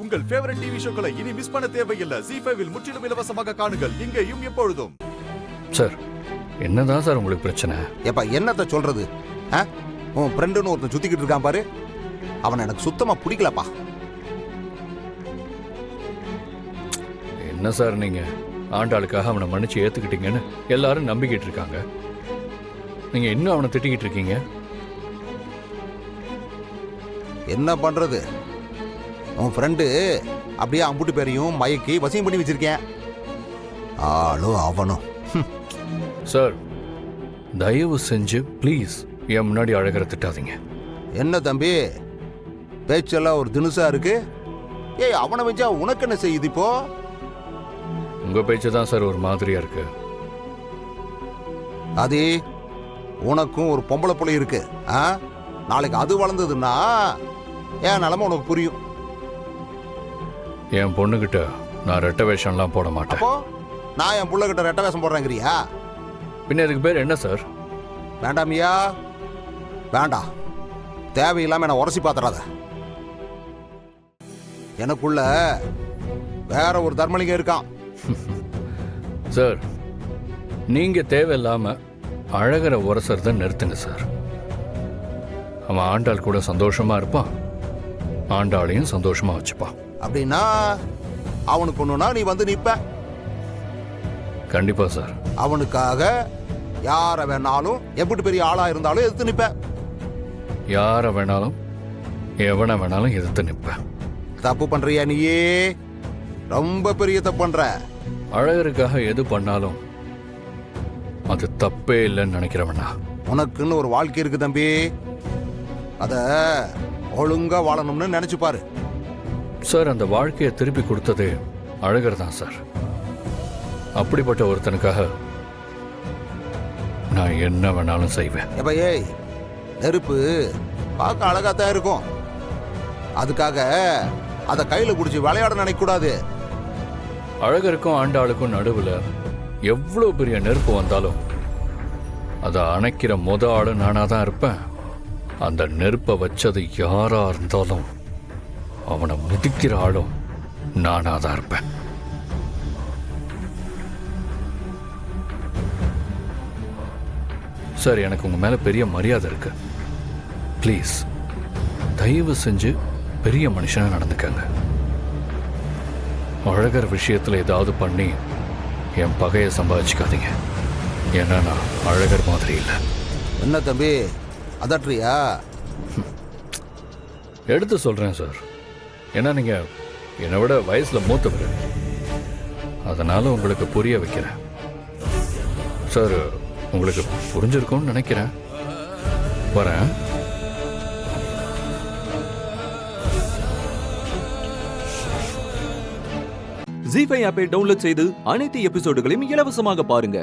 உங்கள் favourite TV ஷோக்களை இனி miss பண்ண தேவையில்லை. ZEE5 இல் முற்றிலும் இலவசமாக காணுங்கள், இங்கேயும் எப்பொழுதும். சார், என்னதான் சார் உங்களுக்கு பிரச்சனை? ஏப்பா என்னத்த சொல்றது? உன் ஃப்ரெண்டுன்னு ஒருத்தன் சுத்திக்கிட்டு இருக்கான் பாரு, அவனை எனக்கு சுத்தமா பிடிக்கலப்பா. என்ன சார் நீங்க ஆண்டாளுக்காக அவனை மன்னிச்சு ஏத்துக்கிட்டீங்கன்னு எல்லாரும் நம்பிக்கிட்டு இருக்காங்க. நீங்க இன்னும் அவனை திட்டிக்கிட்டு இருக்கீங்க. என்ன பண்றது? உன் ஃப்ரெண்டு அப்படியே அம்புட்டு பேரையும் மயக்கி வசியம் பண்ணி வச்சிருக்கேன். ஆளும் அவனும். சார், தயவு செஞ்சு ப்ளீஸ் என் முன்னாடி அழகரை திட்டாதீங்க. என்ன தம்பி பேச்செல்லாம் ஒரு தினுசா இருக்கு? ஏய், அவனை வச்சா உனக்கு என்ன செய்யுது இப்போ? உங்க பேச்சு தான் சார் ஒரு மாதிரியா இருக்கு. அது உனக்கும் ஒரு பொம்பளை புள்ளை இருக்கு. நாளைக்கு அது வளர்ந்ததுன்னா என் நிலைமை உனக்கு புரியும். என் பொண்ணுகிட்ட நான் ரெட்ட வேஷம்லாம் போட மாட்டேன். அப்போ நான் என் புள்ள கிட்ட ரெட்ட வேஷம் போடுறேங்கிறியா? பின்ன இதுக்கு பேர் என்ன சார்? வேண்டாமியா, வேண்டாம். தேவையில்லாம என்ன உரசி பாத்துறாத. எனக்குள்ள வேற ஒரு தர்மலிங்கம் இருக்கான். சார், நீங்க தேவையில்லாம அழகரை உரசறத நிறுத்துங்க சார். அவன் ஆண்டாள் கூட சந்தோஷமா இருப்பான், ஆண்டாளையும் சந்தோஷமா வச்சுப்பான். அப்படின்னா அவனுக்கு ஒண்ணுனா நீ வந்து நிப்ப? கண்டிப்பா சார். அவனுக்காக யார வேணாலும், எப்படி பெரிய ஆளா இருந்தாலும் எதிர்த்து நிப்ப? யார வேணாலும் எவனை வேணாலும் எதிர்த்து நிற்பேன். தப்பு பண்றியா நீயே? ரொம்ப பெரிய தப்பு பண்ற. அழகருக்காக எது பண்ணாலும் அது தப்பே இல்லைன்னு நினைக்கிறவனா? உனக்குன்னு ஒரு வாழ்க்கை இருக்கு தம்பி, அத ஒழுங்கா வாழணும்னு நினைச்சு பாரு. சார், அந்த வாழ்க்கையை திருப்பி கொடுத்ததே அழகர் தான் சார். அப்படிப்பட்ட ஒருத்தனுக்காக நான் என்ன வேணாலும் செய்வேன். எப்ப ஏய், நெருப்பு பார்க்க அழகாத்தான் இருக்கும், அதுக்காக அதை கையில குடிச்சு விளையாட நினைக்க கூடாது. அழகருக்கும் ஆண்டாளுக்கும் நடுவுல எவ்வளவு பெரிய நெருப்பு வந்தாலும் அதை அணைக்கிற ஆளு நானா தான் இருப்பேன். அந்த நெருப்பை வச்சது யாரா இருந்தாலும் அவனை முதிக்கிற ஆளும் நானா தான் இருப்பேன். சார், எனக்கு உங்க மேல பெரிய மரியாதை இருக்கு. ப்ளீஸ் தயவு செஞ்சு பெரிய மனுஷனா நடந்துக்கங்க. அழகர் விஷயத்துல ஏதாவது பண்ணி என் பகையை சம்பாதிச்சுக்காதீங்க. ஏன்னா நான் அழகர் மாதிரி இல்லை. என்ன தம்பி அதட்றியா? எடுத்து சொல்றேன் சார். ஏன்னா நீங்க என்னை விட வயசுல மூத்தவர், அதனால உங்களுக்கு புரிய வைக்கிறேன். சார், உங்களுக்கு புரிஞ்சிருக்கும்னு நினைக்கிறேன். வரேன். ZEE5 ஆப்பை டவுன்லோட் செய்து அனைத்து எபிசோடுகளையும் இலவசமாக பாருங்க.